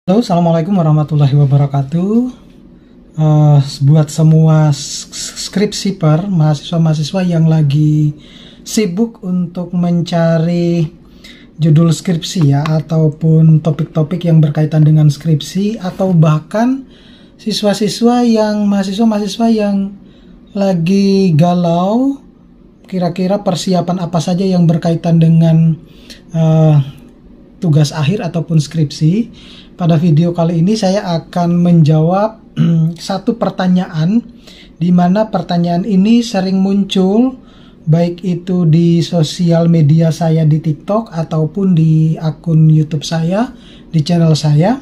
Halo, assalamualaikum warahmatullahi wabarakatuh. Buat semua skripsiper, mahasiswa-mahasiswa yang lagi sibuk untuk mencari judul skripsi ya, ataupun topik-topik yang berkaitan dengan skripsi, atau bahkan mahasiswa-mahasiswa yang lagi galau, kira-kira persiapan apa saja yang berkaitan dengan tugas akhir ataupun skripsi. Pada video kali ini saya akan menjawab satu pertanyaan, di mana pertanyaan ini sering muncul baik itu di sosial media saya di TikTok ataupun di akun YouTube saya, di channel saya.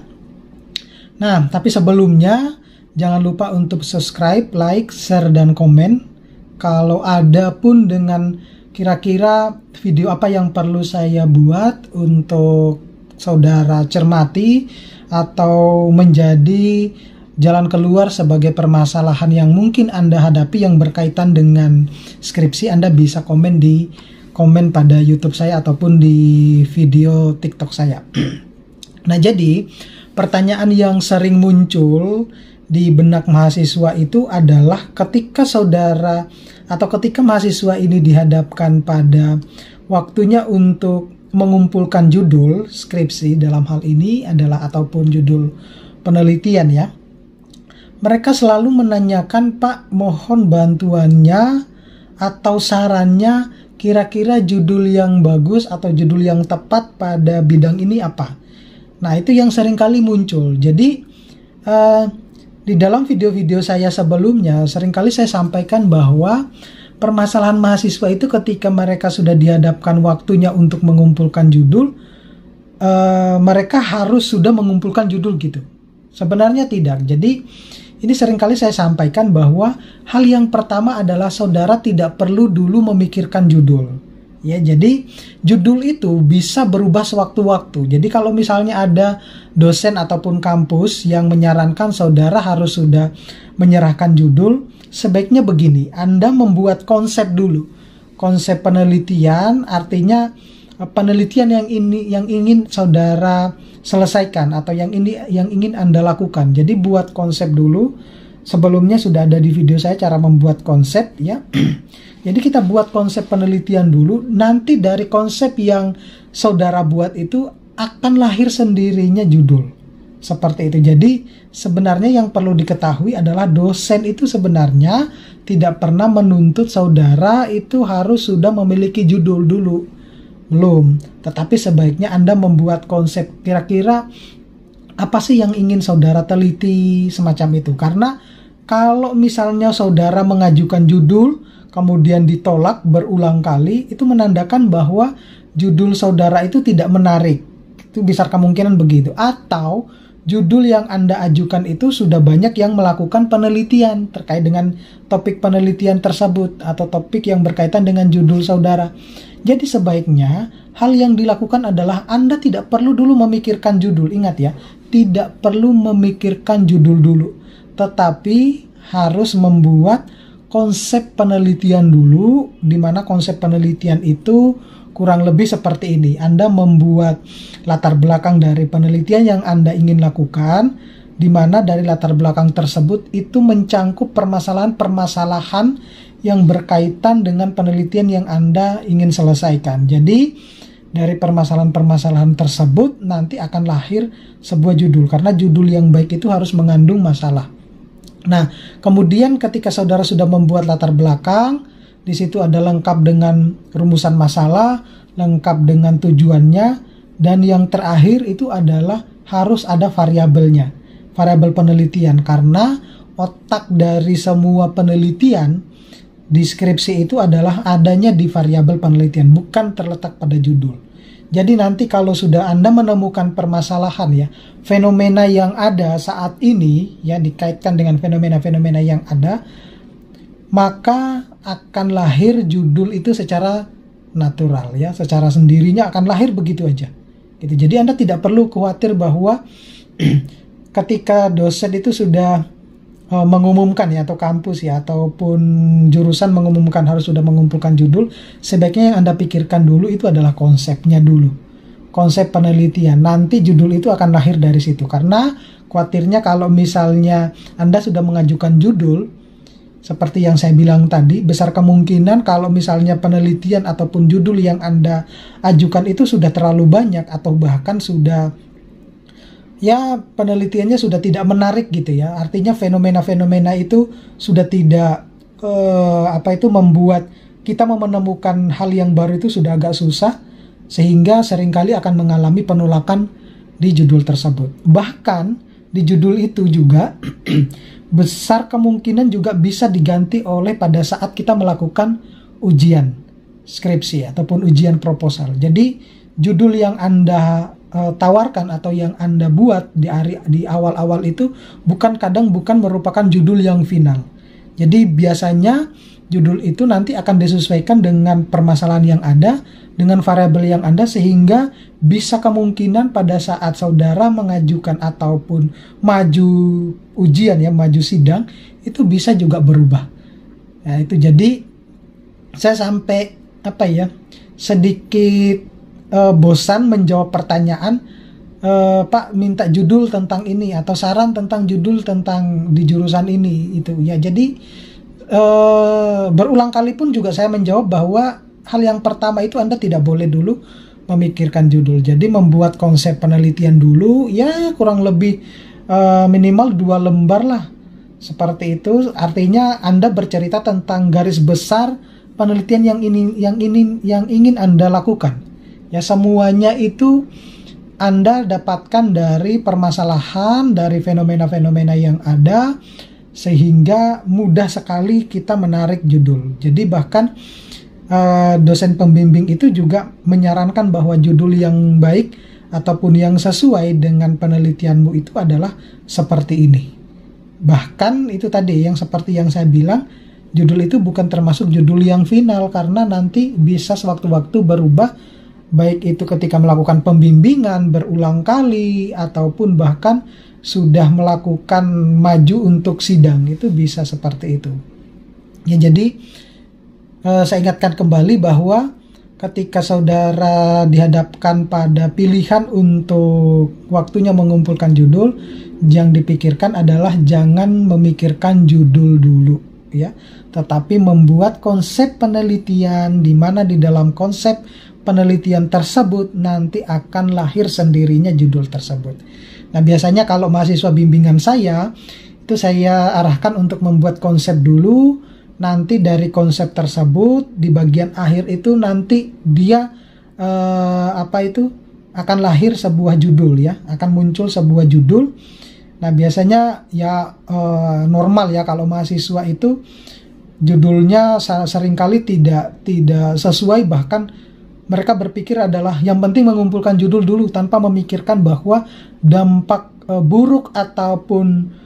Nah, tapi sebelumnya jangan lupa untuk subscribe, like, share, dan komen. Kalau ada pun dengan kira-kira video apa yang perlu saya buat untuk saudara cermati atau menjadi jalan keluar sebagai permasalahan yang mungkin Anda hadapi yang berkaitan dengan skripsi, Anda bisa komen di komen pada YouTube saya ataupun di video TikTok saya. Nah, jadi pertanyaan yang sering muncul di benak mahasiswa itu adalah ketika saudara atau ketika mahasiswa ini dihadapkan pada waktunya untuk mengumpulkan judul skripsi, dalam hal ini adalah ataupun judul penelitian ya, mereka selalu menanyakan, "Pak, mohon bantuannya atau sarannya, kira-kira judul yang bagus atau judul yang tepat pada bidang ini apa?" Nah, itu yang sering kali muncul. Jadi di dalam video-video saya sebelumnya seringkali saya sampaikan bahwa permasalahan mahasiswa itu ketika mereka sudah dihadapkan waktunya untuk mengumpulkan judul, mereka harus sudah mengumpulkan judul gitu. Sebenarnya tidak. Jadi ini seringkali saya sampaikan bahwa hal yang pertama adalah saudara tidak perlu dulu memikirkan judul. Ya, jadi judul itu bisa berubah sewaktu-waktu. Jadi kalau misalnya ada dosen ataupun kampus yang menyarankan saudara harus sudah menyerahkan judul, sebaiknya begini, Anda membuat konsep dulu. Konsep penelitian artinya penelitian yang ingin saudara selesaikan atau yang ingin Anda lakukan. Jadi buat konsep dulu. Sebelumnya sudah ada di video saya cara membuat konsep ya. Jadi kita buat konsep penelitian dulu, nanti dari konsep yang saudara buat itu akan lahir sendirinya judul. Seperti itu. Jadi sebenarnya yang perlu diketahui adalah dosen itu sebenarnya tidak pernah menuntut saudara itu harus sudah memiliki judul dulu. Belum. Tetapi sebaiknya Anda membuat konsep kira-kira apa sih yang ingin saudara teliti semacam itu. Karena kalau misalnya saudara mengajukan judul kemudian ditolak berulang kali, itu menandakan bahwa judul saudara itu tidak menarik. Itu besar kemungkinan begitu. Atau judul yang Anda ajukan itu sudah banyak yang melakukan penelitian terkait dengan topik penelitian tersebut atau topik yang berkaitan dengan judul saudara. Jadi sebaiknya hal yang dilakukan adalah Anda tidak perlu dulu memikirkan judul. Ingat ya, tidak perlu memikirkan judul dulu, tetapi harus membuat konsep penelitian dulu, di mana konsep penelitian itu kurang lebih seperti ini. Anda membuat latar belakang dari penelitian yang Anda ingin lakukan, di mana dari latar belakang tersebut itu mencangkup permasalahan-permasalahan yang berkaitan dengan penelitian yang Anda ingin selesaikan. Jadi dari permasalahan-permasalahan tersebut nanti akan lahir sebuah judul, karena judul yang baik itu harus mengandung masalah. Nah, kemudian ketika saudara sudah membuat latar belakang, di situ ada lengkap dengan rumusan masalah, lengkap dengan tujuannya, dan yang terakhir itu adalah harus ada variabelnya, variabel penelitian, karena otak dari semua penelitian di skripsi itu adalah adanya di variabel penelitian, bukan terletak pada judul. Jadi nanti kalau sudah Anda menemukan permasalahan ya, fenomena yang ada saat ini ya, dikaitkan dengan fenomena-fenomena yang ada, maka akan lahir judul itu secara natural ya, secara sendirinya akan lahir begitu aja. Gitu. Jadi Anda tidak perlu khawatir bahwa ketika dosen itu sudah mengumumkan ya, atau kampus ya, ataupun jurusan mengumumkan harus sudah mengumpulkan judul, sebaiknya yang Anda pikirkan dulu itu adalah konsepnya dulu. konsep penelitian. Nanti judul itu akan lahir dari situ, karena khawatirnya kalau misalnya Anda sudah mengajukan judul, seperti yang saya bilang tadi, besar kemungkinan kalau misalnya penelitian ataupun judul yang Anda ajukan itu sudah terlalu banyak, atau bahkan sudah, ya penelitiannya sudah tidak menarik gitu ya. Artinya fenomena-fenomena itu sudah tidak, membuat kita menemukan hal yang baru itu sudah agak susah, sehingga seringkali akan mengalami penolakan di judul tersebut. Bahkan di judul itu juga besar kemungkinan juga bisa diganti oleh pada saat kita melakukan ujian skripsi ataupun ujian proposal. Jadi judul yang Anda tawarkan atau yang Anda buat di awal-awal itu bukan merupakan judul yang final. Jadi biasanya judul itu nanti akan disesuaikan dengan permasalahan yang ada, dengan variabel yang ada, sehingga bisa kemungkinan pada saat saudara mengajukan ataupun maju ujian ya, maju sidang, itu bisa juga berubah. Nah, itu jadi saya sampai sedikit bosan menjawab pertanyaan, Pak minta judul tentang ini atau saran tentang judul tentang di jurusan ini itu ya. Jadi berulang kali pun juga saya menjawab bahwa hal yang pertama itu Anda tidak boleh dulu memikirkan judul. Jadi membuat konsep penelitian dulu ya, kurang lebih minimal 2 lembar lah, seperti itu. Artinya Anda bercerita tentang garis besar penelitian yang ingin Anda lakukan. Ya, semuanya itu Anda dapatkan dari permasalahan, dari fenomena-fenomena yang ada, sehingga mudah sekali kita menarik judul. Jadi bahkan dosen pembimbing itu juga menyarankan bahwa judul yang baik ataupun yang sesuai dengan penelitianmu itu adalah seperti ini. Bahkan itu tadi yang seperti yang saya bilang, judul itu bukan termasuk judul yang final, karena nanti bisa sewaktu-waktu berubah, baik itu ketika melakukan pembimbingan berulang kali ataupun bahkan sudah melakukan maju untuk sidang, itu bisa seperti itu. Ya, jadi saya ingatkan kembali bahwa ketika saudara dihadapkan pada pilihan untuk waktunya mengumpulkan judul, yang dipikirkan adalah jangan memikirkan judul dulu ya, tetapi membuat konsep penelitian, di mana di dalam konsep penelitian tersebut nanti akan lahir sendirinya judul tersebut. Nah, biasanya kalau mahasiswa bimbingan saya, itu saya arahkan untuk membuat konsep dulu. Nanti dari konsep tersebut di bagian akhir itu nanti dia akan lahir sebuah judul ya, akan muncul sebuah judul. Nah, biasanya ya normal ya kalau mahasiswa itu judulnya seringkali tidak sesuai, bahkan mereka berpikir adalah yang penting mengumpulkan judul dulu tanpa memikirkan bahwa dampak buruk ataupun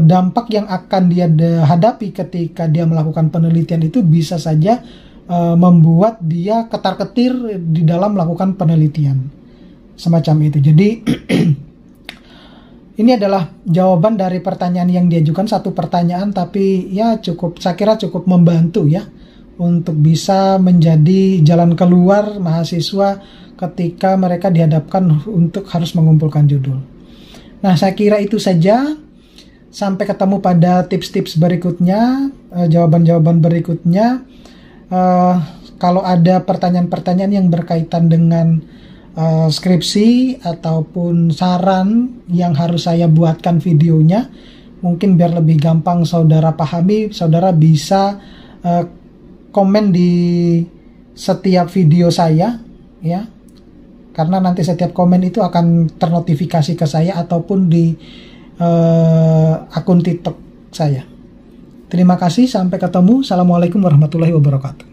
dampak yang akan dia hadapi ketika dia melakukan penelitian itu bisa saja membuat dia ketar-ketir di dalam melakukan penelitian semacam itu. Jadi ini adalah jawaban dari pertanyaan yang diajukan, satu pertanyaan tapi ya saya kira cukup membantu ya untuk bisa menjadi jalan keluar mahasiswa ketika mereka dihadapkan untuk harus mengumpulkan judul. Nah, saya kira itu saja. Sampai ketemu pada tips-tips berikutnya, jawaban-jawaban berikutnya. Kalau ada pertanyaan-pertanyaan yang berkaitan dengan skripsi ataupun saran yang harus saya buatkan videonya, mungkin biar lebih gampang saudara pahami, saudara bisa komen di setiap video saya ya, karena nanti setiap komen itu akan ternotifikasi ke saya ataupun di akun TikTok saya. Terima kasih, sampai ketemu. Assalamualaikum warahmatullahi wabarakatuh.